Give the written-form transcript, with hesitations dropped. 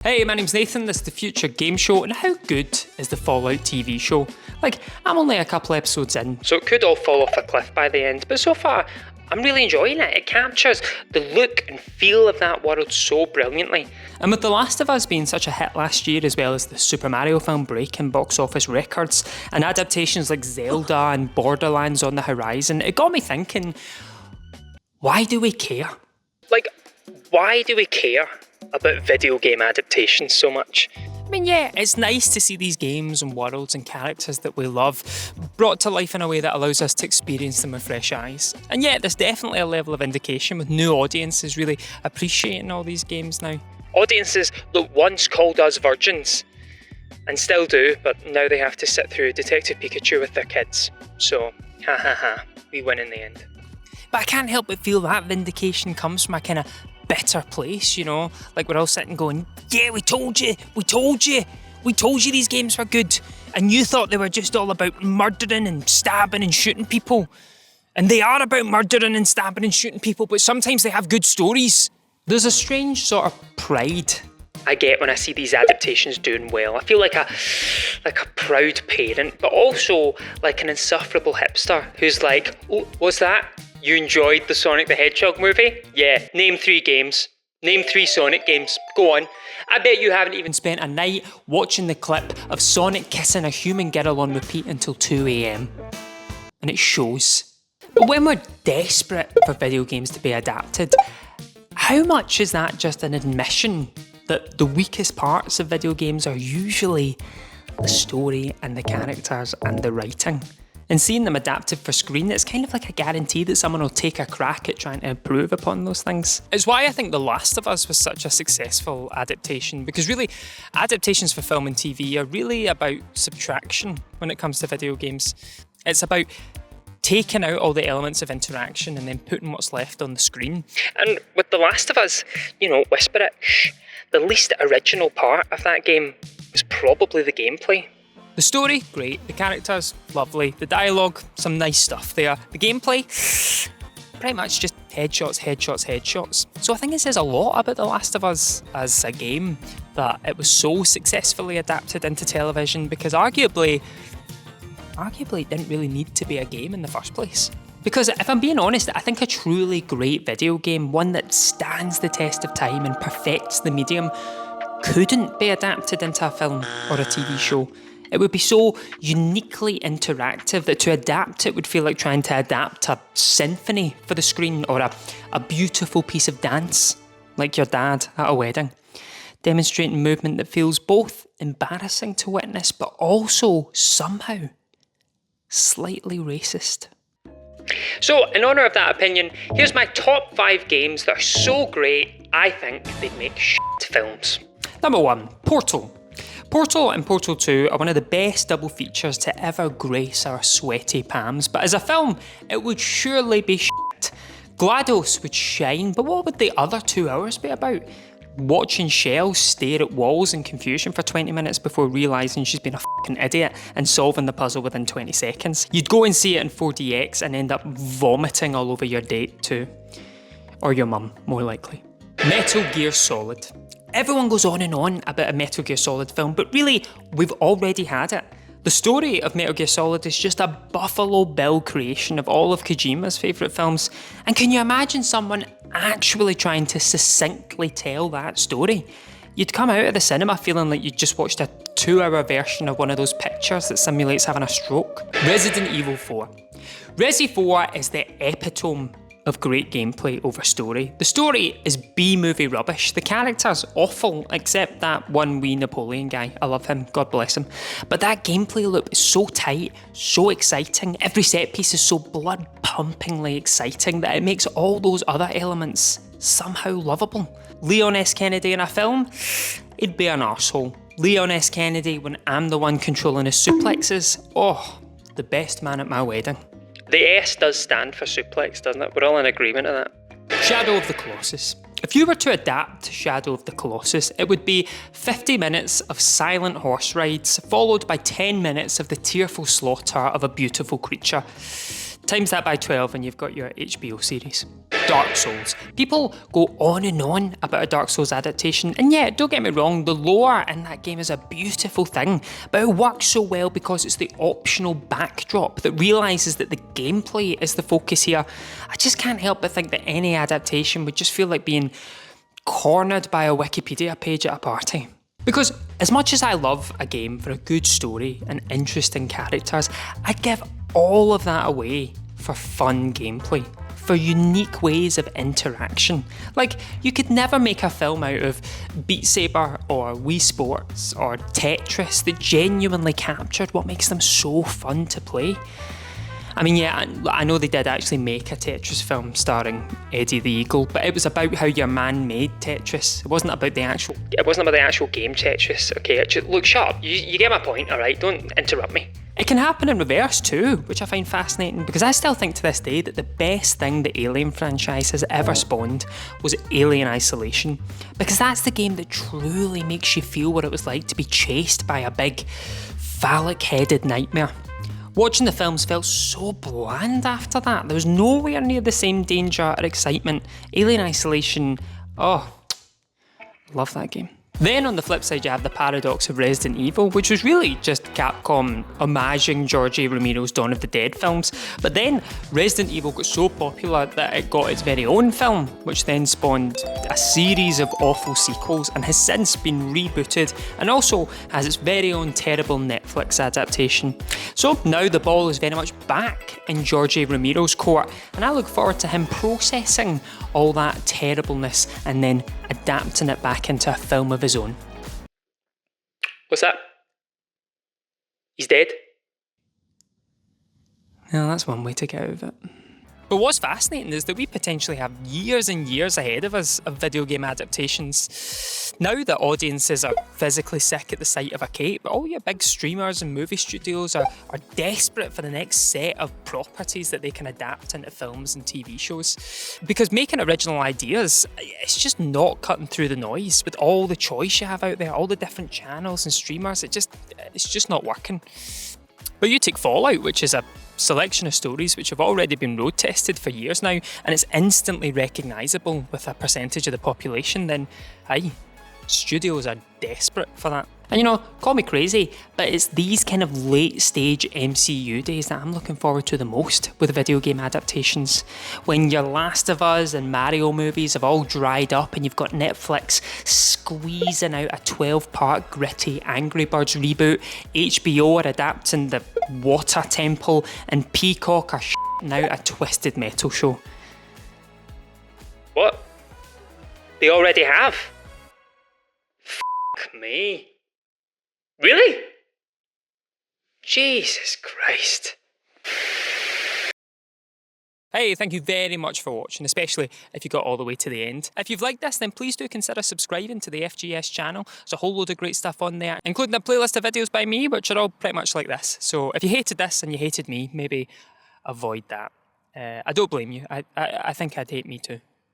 Hey, my name's Nathan, this is the Future Game Show, and how good is the Fallout TV show? I'm only a couple episodes in, so it could all fall off a cliff by the end, but so far, I'm really enjoying it. It captures the look and feel of that world so brilliantly. And with The Last of Us being such a hit last year, as well as the Super Mario film breaking box office records, and adaptations like Zelda and Borderlands on the horizon, it got me thinking, why do we care? Why do we care about video game adaptations so much? I mean, yeah, it's nice to see these games and worlds and characters that we love brought to life in a way that allows us to experience them with fresh eyes. And yeah, there's definitely a level of indication with new audiences really appreciating all these games now. Audiences that once called us virgins, and still do, but now they have to sit through Detective Pikachu with their kids. So, ha ha ha, we win in the end. But I can't help but feel that vindication comes from a kind of better place, you know? Like we're all sitting going, yeah, we told you these games were good, and you thought they were just all about murdering and stabbing and shooting people. And they are about murdering and stabbing and shooting people, but sometimes they have good stories. There's a strange sort of pride I get when I see these adaptations doing well. I feel like a proud parent, but also like an insufferable hipster who's like, oh, what's that? You enjoyed the Sonic the Hedgehog movie? Yeah, name 3 games. Name 3 Sonic games. Go on. I bet you haven't even spent a night watching the clip of Sonic kissing a human girl on repeat until 2 AM. And it shows. But when we're desperate for video games to be adapted, how much is that just an admission that the weakest parts of video games are usually the story and the characters and the writing? And seeing them adapted for screen, it's kind of like a guarantee that someone will take a crack at trying to improve upon those things. It's why I think The Last of Us was such a successful adaptation, because really, adaptations for film and TV are really about subtraction when it comes to video games. It's about taking out all the elements of interaction and then putting what's left on the screen. And with The Last of Us, whisper it, shh, the least original part of that game was probably the gameplay. The story, great. The characters, lovely. The dialogue, some nice stuff there. The gameplay, pretty much just headshots. So I think it says a lot about The Last of Us as a game that it was so successfully adapted into television, because arguably it didn't really need to be a game in the first place. Because if I'm being honest, I think a truly great video game, one that stands the test of time and perfects the medium, couldn't be adapted into a film or a TV show. It would be so uniquely interactive that to adapt it would feel like trying to adapt a symphony for the screen, or a beautiful piece of dance, like your dad at a wedding, demonstrating movement that feels both embarrassing to witness but also somehow slightly racist. So, in honour of that opinion, here's my top 5 games that are so great, I think they'd make shit films. Number 1, Portal. Portal and Portal 2 are one of the best double features to ever grace our sweaty palms, but as a film, it would surely be shit. GLaDOS would shine, but what would the other 2 hours be about? Watching Shell stare at walls in confusion for 20 minutes before realising she's been a fucking idiot and solving the puzzle within 20 seconds. You'd go and see it in 4DX and end up vomiting all over your date too. Or your mum, more likely. Metal Gear Solid. Everyone goes on and on about a Metal Gear Solid film, but really, we've already had it. The story of Metal Gear Solid is just a Buffalo Bill creation of all of Kojima's favourite films. And can you imagine someone actually trying to succinctly tell that story? You'd come out of the cinema feeling like you'd just watched a 2-hour version of one of those pictures that simulates having a stroke. Resident Evil 4. Resi 4 is the epitome of great gameplay over story. The story is B-movie rubbish. The character's awful, except that one wee Napoleon guy. I love him, God bless him. But that gameplay loop is so tight, so exciting. Every set piece is so blood-pumpingly exciting that it makes all those other elements somehow lovable. Leon S. Kennedy in a film? He'd be an arsehole. Leon S. Kennedy when I'm the one controlling his suplexes? Oh, the best man at my wedding. The S does stand for suplex, doesn't it? We're all in agreement on that. Shadow of the Colossus. If you were to adapt Shadow of the Colossus, it would be 50 minutes of silent horse rides, followed by 10 minutes of the tearful slaughter of a beautiful creature. Times that by 12 and you've got your HBO series. Dark Souls. People go on and on about a Dark Souls adaptation, and yeah, don't get me wrong, the lore in that game is a beautiful thing, but it works so well because it's the optional backdrop that realises that the gameplay is the focus here. I just can't help but think that any adaptation would just feel like being cornered by a Wikipedia page at a party. Because as much as I love a game for a good story and interesting characters, I'd give all of that away for fun gameplay, for unique ways of interaction. Like, you could never make a film out of Beat Saber or Wii Sports or Tetris that genuinely captured what makes them so fun to play. I mean, yeah, I know they did actually make a Tetris film starring Eddie the Eagle, but it was about how your man made Tetris. It wasn't about the actual game Tetris. Okay, look, shut up. You get my point, alright? Don't interrupt me. It can happen in reverse too, which I find fascinating, because I still think to this day that the best thing the Alien franchise has ever spawned was Alien Isolation, because that's the game that truly makes you feel what it was like to be chased by a big, phallic-headed nightmare. Watching the films felt so bland after that. There was nowhere near the same danger or excitement. Alien Isolation, oh, love that game. Then on the flip side you have the paradox of Resident Evil, which was really just Capcom homaging George A. Romero's Dawn of the Dead films. But then Resident Evil got so popular that it got its very own film, which then spawned a series of awful sequels and has since been rebooted, and also has its very own terrible Netflix adaptation. So now the ball is very much back in George A. Romero's court, and I look forward to him processing all that terribleness and then adapting it back into a film of his own. What's that? He's dead? Well, that's one way to get out of it. But what's fascinating is that we potentially have years and years ahead of us of video game adaptations. Now that audiences are physically sick at the sight of a cape, all your big streamers and movie studios are desperate for the next set of properties that they can adapt into films and TV shows. Because making original ideas, it's just not cutting through the noise with all the choice you have out there, all the different channels and streamers, it's just not working. But you take Fallout, which is a selection of stories which have already been road tested for years now, and it's instantly recognisable with a percentage of the population, then aye, studios are desperate for that. And you know, call me crazy, but it's these kind of late stage MCU days that I'm looking forward to the most with video game adaptations. When your Last of Us and Mario movies have all dried up and you've got Netflix squeezing out a 12-part gritty Angry Birds reboot, HBO are adapting The Water Temple, and Peacock are shitting out a Twisted Metal show. What? They already have? Fuck me. Really? Jesus Christ. Hey, thank you very much for watching, especially if you got all the way to the end. If you've liked this, then please do consider subscribing to the FGS channel. There's a whole load of great stuff on there, including a playlist of videos by me, which are all pretty much like this. So if you hated this and you hated me, maybe avoid that. I don't blame you. I think I'd hate me too.